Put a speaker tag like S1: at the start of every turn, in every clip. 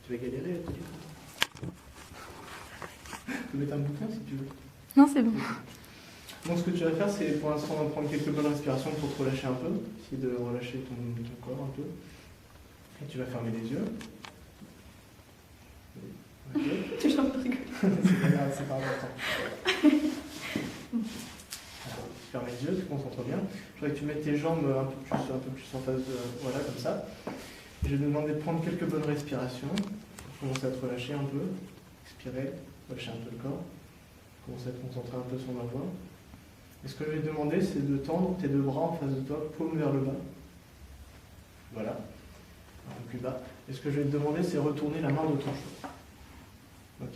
S1: Tu vas galérer à te dire. Tu peux mettre un bouquin si tu veux.
S2: Non, c'est bon.
S1: Donc ce que tu vas faire, c'est pour l'instant prendre quelques bonnes respirations pour te relâcher un peu. Essayer de relâcher ton corps un peu. Et tu vas fermer les yeux. Ok.
S2: Tu chantes de rigoler.
S1: C'est pas grave, c'est pas important. Alors, tu fermes les yeux, tu te concentres bien. Je voudrais que tu mettes tes jambes un peu plus en face de... Voilà, comme ça. Et je vais te demander de prendre quelques bonnes respirations. Pour commencer à te relâcher un peu. Expirer, relâcher un peu le corps. Commencer à te concentrer un peu sur ma voix. Et ce que je vais te demander, c'est de tendre tes deux bras en face de toi, paume vers le bas. Voilà. Un peu plus bas. Et ce que je vais te demander, c'est retourner la main de ton choix. Ok.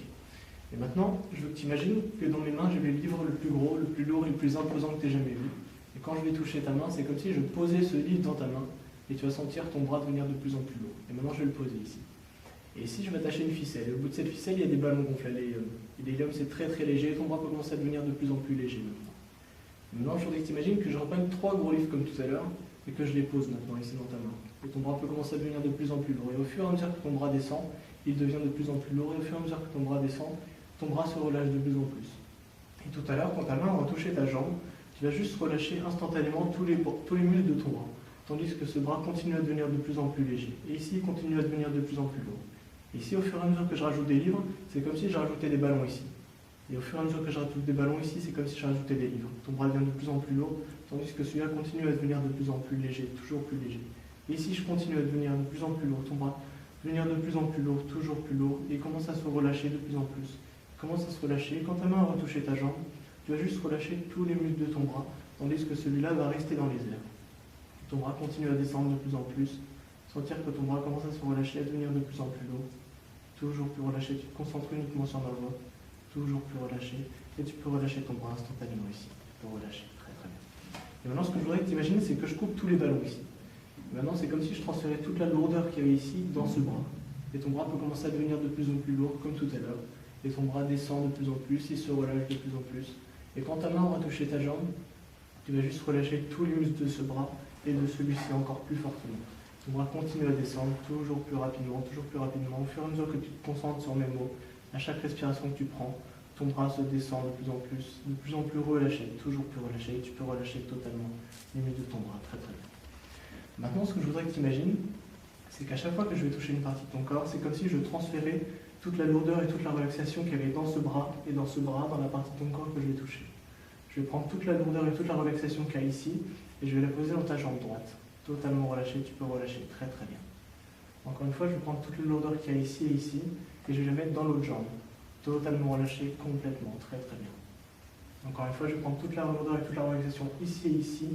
S1: Et maintenant, je veux que tu imagines que dans mes mains, j'ai le livre le plus gros, le plus lourd et le plus imposant que tu aies jamais vu. Et quand je vais toucher ta main, c'est comme si je posais ce livre dans ta main et tu vas sentir ton bras devenir de plus en plus lourd. Et maintenant, je vais le poser ici. Et ici, je vais attacher une ficelle. Et au bout de cette ficelle, il y a des ballons gonflés à l'hélium. Et l'hélium, c'est très très léger et ton bras peut commencer à devenir de plus en plus léger maintenant. Maintenant, je voudrais que tu imagines que je reprenne 3 gros livres comme tout à l'heure et que je les pose maintenant ici dans ta main. Et ton bras peut commencer à devenir de plus en plus lourd. Et au fur et à mesure que ton bras descend, il devient de plus en plus lourd. Et au fur et à mesure que ton bras descend, ton bras se relâche de plus en plus. Et tout à l'heure, quand ta main va toucher ta jambe, tu vas juste relâcher instantanément tous les muscles de ton bras. Tandis que ce bras continue à devenir de plus en plus léger. Et ici, il continue à devenir de plus en plus lourd. Et ici, au fur et à mesure que je rajoute des livres, c'est comme si je rajoutais des ballons ici. Et au fur et à mesure que je rajoute des ballons ici, c'est comme si je rajoutais des livres. Ton bras devient de plus en plus lourd, tandis que celui-là continue à devenir de plus en plus léger, toujours plus léger. Et ici, je continue à devenir de plus en plus lourd. Ton bras devenir de plus en plus lourd, toujours plus lourd, et il commence à se relâcher de plus en plus. Il commence à se relâcher. Et quand ta main va toucher ta jambe, tu vas juste relâcher tous les muscles de ton bras, tandis que celui-là va rester dans les airs. Ton bras continue à descendre de plus en plus, sentir que ton bras commence à se relâcher, à devenir de plus en plus lourd. Toujours plus relâché, tu te concentres uniquement sur ma voix, toujours plus relâché, et tu peux relâcher ton bras instantanément ici. Tu peux relâcher, très très bien. Et maintenant, ce que je voudrais que tu imagines, c'est que je coupe tous les ballons ici. Et maintenant, c'est comme si je transférais toute la lourdeur qu'il y avait ici dans ce bras. Et ton bras peut commencer à devenir de plus en plus lourd, comme tout à l'heure. Et ton bras descend de plus en plus, il se relâche de plus en plus. Et quand ta main aura touché ta jambe, tu vas juste relâcher tous les muscles de ce bras et de celui-ci encore plus fortement. Ton bras continue à descendre toujours plus rapidement, toujours plus rapidement. Au fur et à mesure que tu te concentres sur mes mots, à chaque respiration que tu prends, ton bras se descend de plus en plus relâché, toujours plus relâché, et tu peux relâcher totalement les muscles de ton bras, très très bien. Maintenant, ce que je voudrais que tu imagines, c'est qu'à chaque fois que je vais toucher une partie de ton corps, c'est comme si je transférais toute la lourdeur et toute la relaxation qu'il y avait dans ce bras et dans ce bras, dans la partie de ton corps que je vais toucher. Je vais prendre toute la lourdeur et toute la relaxation qu'il y a ici, et je vais la poser dans ta jambe droite. Totalement relâché, tu peux relâcher très très bien. Encore une fois, je vais prendre toute la lourdeur qu'il y a ici et ici, et je vais la mettre dans l'autre jambe. Totalement relâché, complètement, très très bien. Encore une fois, je vais prendre toute la lourdeur et toute la relaxation ici et ici,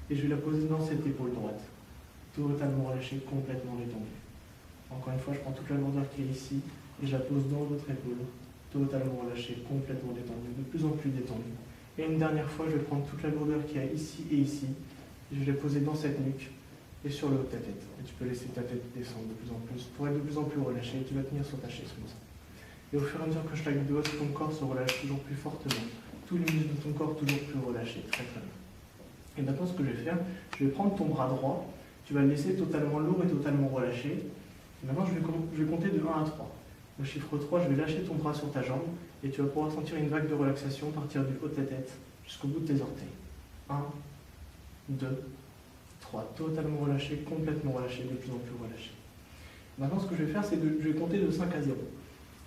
S1: et je vais la poser dans cette épaule droite. Totalement relâché, complètement détendu. Encore une fois, je prends toute la lourdeur qui est ici, et je la pose dans l'autre épaule. Totalement relâché, complètement détendu, de plus en plus détendu. Et une dernière fois, je vais prendre toute la lourdeur qu'il y a ici et ici, et je vais la poser dans cette nuque, et sur le haut de ta tête. Et tu peux laisser ta tête descendre de plus en plus, pour être de plus en plus relâché, et tu vas tenir sur ta chaise comme ça. Et au fur et à mesure que je claque de haut, ton corps se relâche toujours plus fortement. Tous les muscles de ton corps toujours plus relâchés, très très bien. Et maintenant, ce que je vais faire, je vais prendre ton bras droit, tu vas le laisser totalement lourd et totalement relâché. Et maintenant, je vais compter de 1 à 3. Au chiffre 3, je vais lâcher ton bras sur ta jambe, et tu vas pouvoir sentir une vague de relaxation partir du haut de ta tête jusqu'au bout de tes orteils. 1, 2, 3, totalement relâché, complètement relâché, de plus en plus relâché. Maintenant, ce que je vais faire, c'est que je vais compter de 5 à 0.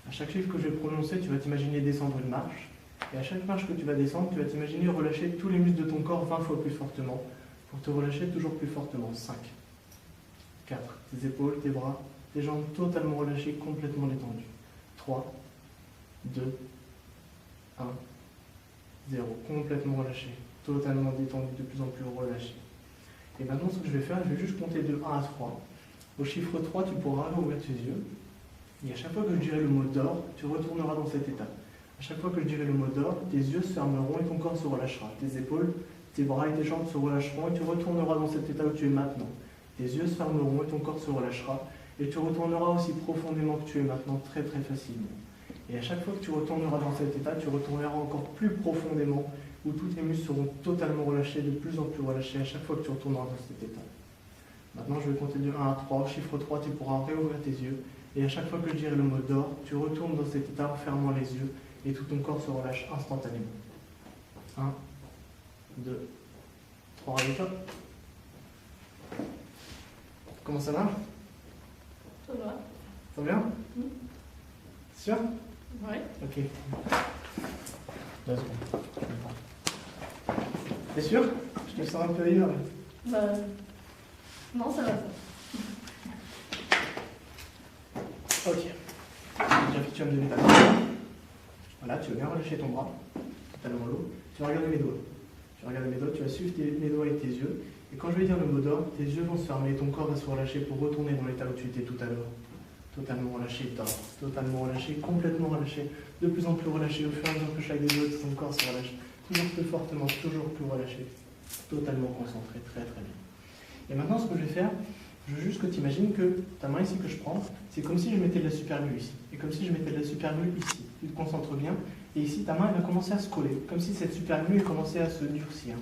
S1: À chaque chiffre que je vais prononcer, tu vas t'imaginer descendre une marche. Et à chaque marche que tu vas descendre, tu vas t'imaginer relâcher tous les muscles de ton corps 20 fois plus fortement, pour te relâcher toujours plus fortement. 5, 4, tes épaules, tes bras, tes jambes totalement relâchées, complètement détendues. 3, 2, 1, 0, complètement relâché, totalement détendu, de plus en plus relâché. Et maintenant, ce que je vais faire, je vais juste compter de 1 à 3. Au chiffre 3, tu pourras ouvrir tes yeux. Et à chaque fois que je dirai le mot d'or, tu retourneras dans cet état. À chaque fois que je dirai le mot d'or, tes yeux se fermeront et ton corps se relâchera. Tes épaules, tes bras et tes jambes se relâcheront et tu retourneras dans cet état où tu es maintenant. Tes yeux se fermeront et ton corps se relâchera. Et tu retourneras aussi profondément que tu es maintenant, très très facilement. Et à chaque fois que tu retourneras dans cet état, tu retourneras encore plus profondément, où tous tes muscles seront totalement relâchés, de plus en plus relâchés, à chaque fois que tu retourneras dans cet état. Maintenant, je vais compter de 1 à 3. Au chiffre 3, tu pourras réouvrir tes yeux. Et à chaque fois que je dirai le mot d'or, tu retournes dans cet état en fermant les yeux et tout ton corps se relâche instantanément. 1, 2, 3, allez, top. Comment ça marche?
S2: Ça va.
S1: Ça va bien? Sûr?
S2: Ouais.
S1: Ok. 2 secondes. T'es sûr? Je te sens un peu ivre.
S2: Bah. Non, ça va, ça.
S1: Ok. Déjà, tu vas me donner ta main. Voilà, tu vas bien relâcher ton bras, totalement lourd. Tu vas regarder mes doigts. Tu vas regarder mes doigts, tu vas suivre mes doigts avec tes yeux. Et quand je vais dire le mot d'or, tes yeux vont se fermer, ton corps va se relâcher pour retourner dans l'état où tu étais tout à l'heure. Totalement relâché, d'or. Totalement relâché, complètement relâché. De plus en plus relâché au fur et à mesure que chaque des doigts de ton corps se relâche. Toujours plus fortement, toujours plus relâché. Totalement concentré, très très bien. Et maintenant, ce que je vais faire, je veux juste que tu imagines que ta main ici que je prends, c'est comme si je mettais de la super glue ici. Et comme si je mettais de la super glue ici. Tu te concentres bien. Et ici, ta main elle va commencer à se coller. Comme si cette super glue commençait à se durcir.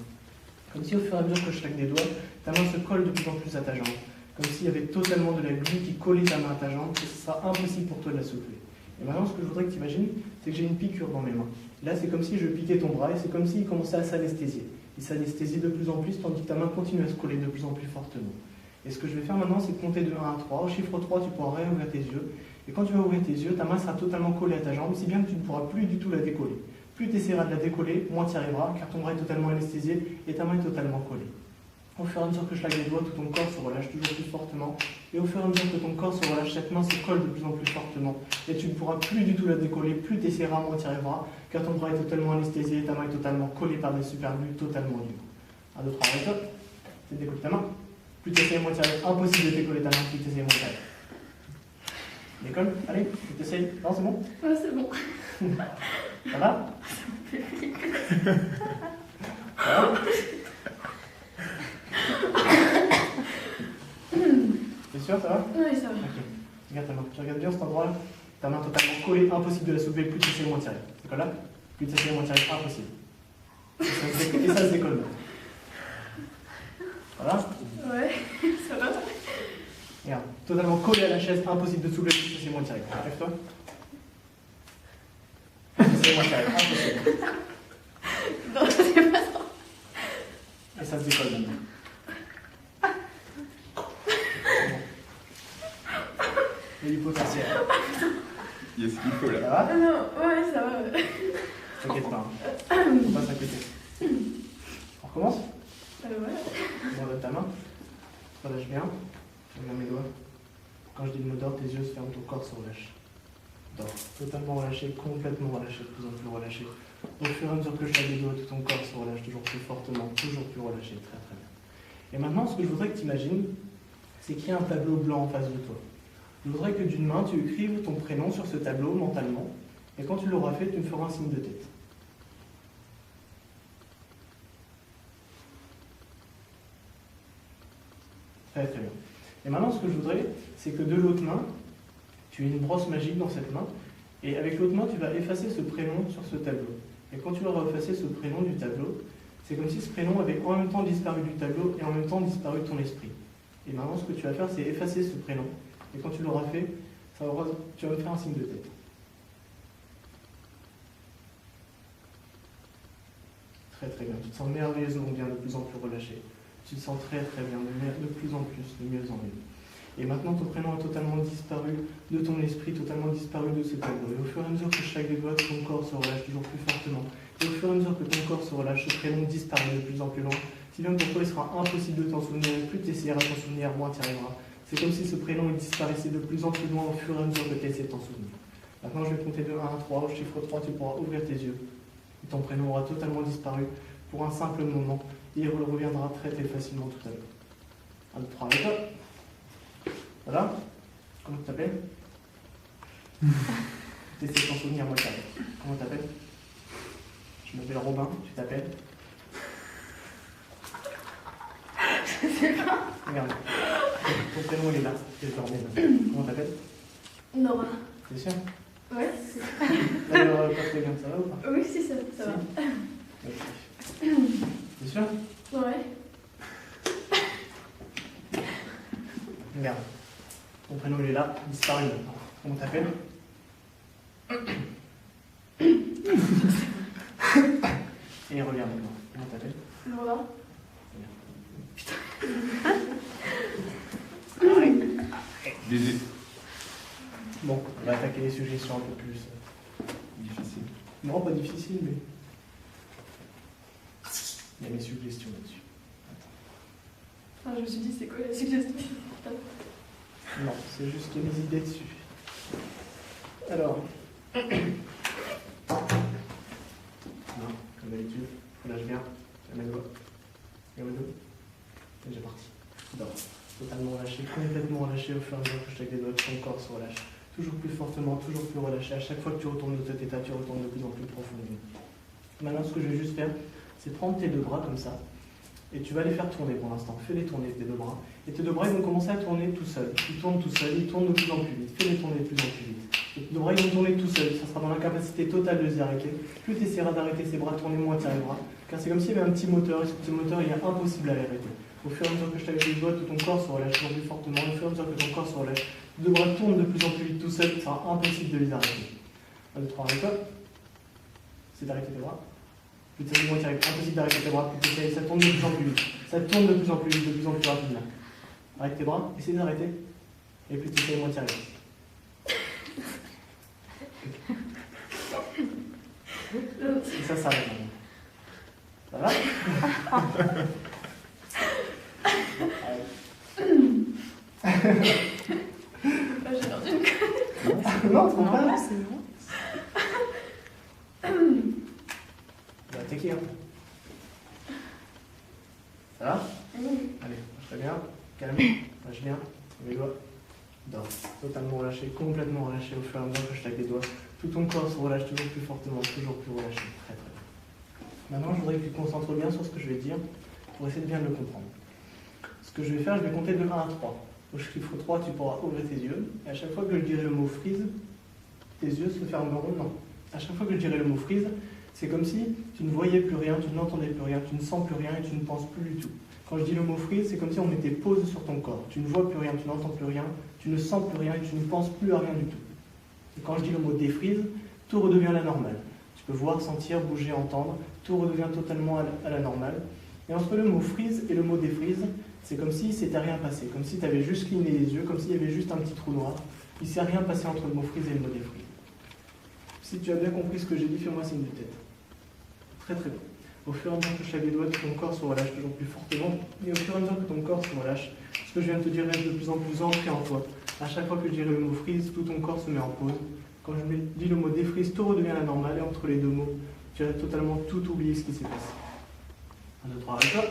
S1: Comme si au fur et à mesure que je claque des doigts, ta main se colle de plus en plus à ta jambe. Comme s'il y avait totalement de la glue qui collait ta main à ta jambe, et ce sera impossible pour toi de la souffler. Et maintenant, ce que je voudrais que tu imagines, c'est que j'ai une piqûre dans mes mains. Là, c'est comme si je piquais ton bras et c'est comme s'il commençait à s'anesthésier. Il s'anesthésie de plus en plus, tandis que ta main continue à se coller de plus en plus fortement. Et ce que je vais faire maintenant, c'est compter de 1 à 3. Au chiffre 3, tu pourras réouvrir tes yeux. Et quand tu vas ouvrir tes yeux, ta main sera totalement collée à ta jambe, si bien que tu ne pourras plus du tout la décoller. Plus tu essaieras de la décoller, moins tu y arriveras, car ton bras est totalement anesthésié et ta main est totalement collée. Au fur et à mesure que je claque les doigts, tout ton corps se relâche toujours plus fortement. Et au fur et à mesure que ton corps se relâche, cette main se colle de plus en plus fortement. Et tu ne pourras plus du tout la décoller, plus tu essaieras, moins tu y arriveras, car ton bras est totalement anesthésié et ta main est totalement collée par des super glues totalement libres. 1, 2, 3, arrête, top. Tu décolles ta main. Plus tu essaies, moins tu y arrives. Impossible de décoller ta main, plus tu essaies, moins tu y arrives. Décolle, allez, tu t'essayes. Non, c'est bon?
S2: Ouais, c'est bon.
S1: Ça va? Ça va? T'es sûr, ça va?
S2: Oui, ça va.
S1: Ok. Regarde ta main. Tu regardes bien cet endroit-là. Ta main totalement collée, impossible de la soulever. Plus tu essaies, moins tu y arrives. D'accord là? Plus tu essaies, moins tu y arrives. Impossible. Et ça se décolle. Voilà?
S2: Ouais, ça va.
S1: Regarde, totalement collé à la chaise, impossible de soulever, plus tu essaies, moins tu y arrives. Lève-toi. Plus tu essaies, moins tu y arrives. Impossible.
S2: Non, c'est pas ça.
S1: Et ça se décolle maintenant. Et l'hypotensiel.
S3: Il y a ce qu'il faut là.
S1: Ça va?
S2: Ah non, ouais, ça va.
S1: T'inquiète pas. Hein. Faut pas s'inquiéter. On recommence?
S2: Ouais.
S1: On relève ta main. Tu relâches bien. Je regarde mes doigts. Quand je dis le mot d'or, tes yeux se ferment, ton corps se relâche. D'or. Totalement relâché, complètement relâché, de plus en plus relâché. Au fur et à mesure que je claque les doigts, tout ton corps se relâche toujours plus fortement, toujours plus relâché. Très très bien. Et maintenant, ce que je voudrais que tu imagines, c'est qu'il y a un tableau blanc en face de toi. Je voudrais que d'une main, tu écrives ton prénom sur ce tableau mentalement. Et quand tu l'auras fait, tu me feras un signe de tête. Très très bien. Et maintenant, ce que je voudrais, c'est que de l'autre main, tu aies une brosse magique dans cette main. Et avec l'autre main, tu vas effacer ce prénom sur ce tableau. Et quand tu auras effacé ce prénom du tableau, c'est comme si ce prénom avait en même temps disparu du tableau et en même temps disparu de ton esprit. Et maintenant, ce que tu vas faire, c'est effacer ce prénom. Et quand tu l'auras fait, tu vas me faire un signe de tête. Très très bien. Tu te sens merveilleusement bien, de plus en plus relâché. Tu te sens très très bien, de plus en plus, de mieux en mieux. Et maintenant, ton prénom a totalement disparu de ton esprit, totalement disparu de ce tableau. Et au fur et à mesure que chaque des doigts de ton corps se relâche toujours plus fortement, et au fur et à mesure que ton corps se relâche, ce prénom disparaît de plus en plus loin. Si bien que pour toi, il sera impossible de t'en souvenir, et plus tu essaieras de t'en souvenir, moins tu y arriveras. C'est comme si ce prénom il disparaissait de plus en plus loin au fur et à mesure que tu essaies de t'en souvenir. Maintenant, je vais compter de 1 à 3. Au chiffre 3, tu pourras ouvrir tes yeux. Et ton prénom aura totalement disparu pour un simple moment. Et il reviendra très très facilement tout à l'heure. 1, 2, 3, avec toi. Voilà. Comment tu t'appelles? Tu essaies de t'en souvenir, moi, comment tu t'appelles? Je m'appelle Robin, tu t'appelles?
S2: Je sais pas.
S1: Regarde. Ton prénom, il est là. Je vais te remettre. Comment t'appelles?
S2: Nora.
S1: T'es sûr?
S2: Ouais, c'est...
S1: Alors, pas très bien, ça va ou pas?
S2: Oui, si, ça va.
S1: Ok. T'es sûr?
S2: Ouais.
S1: Regarde. Ton prénom il est là, disparu maintenant. Comment t'appelles? Et reviens maintenant. Comment t'appelles?
S2: Laura.
S3: Baiser.
S1: Bon, on va attaquer les suggestions un peu plus
S3: Difficile.
S1: non, pas difficile, mais il y a mes suggestions là-dessus.
S2: Enfin, je me suis dit, c'est quoi la suggestion?
S1: Non, c'est juste mes idées dessus. Alors, non, comme d'habitude, là je viens, je mets le doigt, et déjà parti. Dors. Totalement relâché, complètement relâché au fur et à mesure que je tape les doigts, ton corps se relâche. Toujours plus fortement, toujours plus relâché. À chaque fois que tu retournes de cet état, tu retournes de plus en plus profondément. Maintenant, ce que je vais juste faire, c'est prendre tes deux bras comme ça, et tu vas les faire tourner pour l'instant. Fais-les tourner, tes deux bras. Et tes deux bras, ils vont commencer à tourner tout seuls. Ils tournent tout seuls, ils tournent de plus en plus vite. Fais-les tourner de plus en plus vite. Et tes deux bras, ils vont tourner tout seuls. Ça sera dans l'incapacité totale de s'y arrêter. Plus tu essaieras d'arrêter ces bras, tourner moins tu arriveras. Car c'est comme s'il y avait un petit moteur, et ce petit moteur, il est impossible à l'arrêter. Au fur et à mesure que je t'avais les doigts, tout ton corps se relâche toujours plus fortement. Au fur et à mesure que ton corps se relâche, tes deux bras tournent de plus en plus vite tout seuls. Ça sera impossible de les arrêter. 1, 2, 3, arrête-toi. C'est d'arrêter tes bras. Plus tu arrives, impossible d'arrêter tes bras. Plus tu ça tourne de plus en plus vite. Ça tourne de plus en plus vite, de plus en plus rapidement. Arrête tes bras, essaie d'arrêter. Et plus tu essaies, moins tu arrives. Et ça s'arrête maintenant. Ça va?
S2: J'ai perdu une conne.
S1: Non, c'est pas grave.
S2: c'est bon.
S1: On va attaquer, hein. Ça va?
S2: Oui.
S1: Allez, très bien. Calme. Lâche bien. Mes doigts. Dors. Totalement relâché, complètement relâché au fur et à mesure que je tape les doigts. Tout ton corps se relâche toujours plus fortement, toujours plus relâché. Très très bien. Maintenant, je voudrais que tu te concentres bien sur ce que je vais te dire pour essayer de bien le comprendre. Ce que je vais faire, je vais compter de 1 à 3. Au chiffre 3, tu pourras ouvrir tes yeux. Et à chaque fois que je dirai le mot freeze, tes yeux se fermeront. Non. À chaque fois que je dirai le mot freeze, c'est comme si tu ne voyais plus rien, tu n'entendais plus rien, tu ne sens plus rien et tu ne penses plus du tout. Quand je dis le mot freeze, c'est comme si on mettait pause sur ton corps. Tu ne vois plus rien, tu n'entends plus rien, tu ne sens plus rien et tu ne penses plus à rien du tout. Et quand je dis le mot défreeze, tout redevient à la normale. Tu peux voir, sentir, bouger, entendre, tout redevient totalement à la normale. Et entre le mot freeze et le mot défreeze, c'est comme si c'était rien passé, comme si tu avais juste cligné les yeux, comme s'il y avait juste un petit trou noir. Il ne s'est rien passé entre le mot freeze et le mot défreeze. Si tu as bien compris ce que j'ai dit, fais-moi signe de tête. Très très bien. Au fur et à mesure que chaque doigt de ton corps se relâche toujours plus fortement, et au fur et à mesure que ton corps se relâche, ce que je viens de te dire reste de plus en plus ancré en toi. À chaque fois que je dirai le mot freeze, tout ton corps se met en pause. Quand je dis le mot défreeze, tout redevient à la normale, et entre les deux mots, tu as totalement tout oublié ce qui s'est passé. 1, 2, 3, arrête-toi.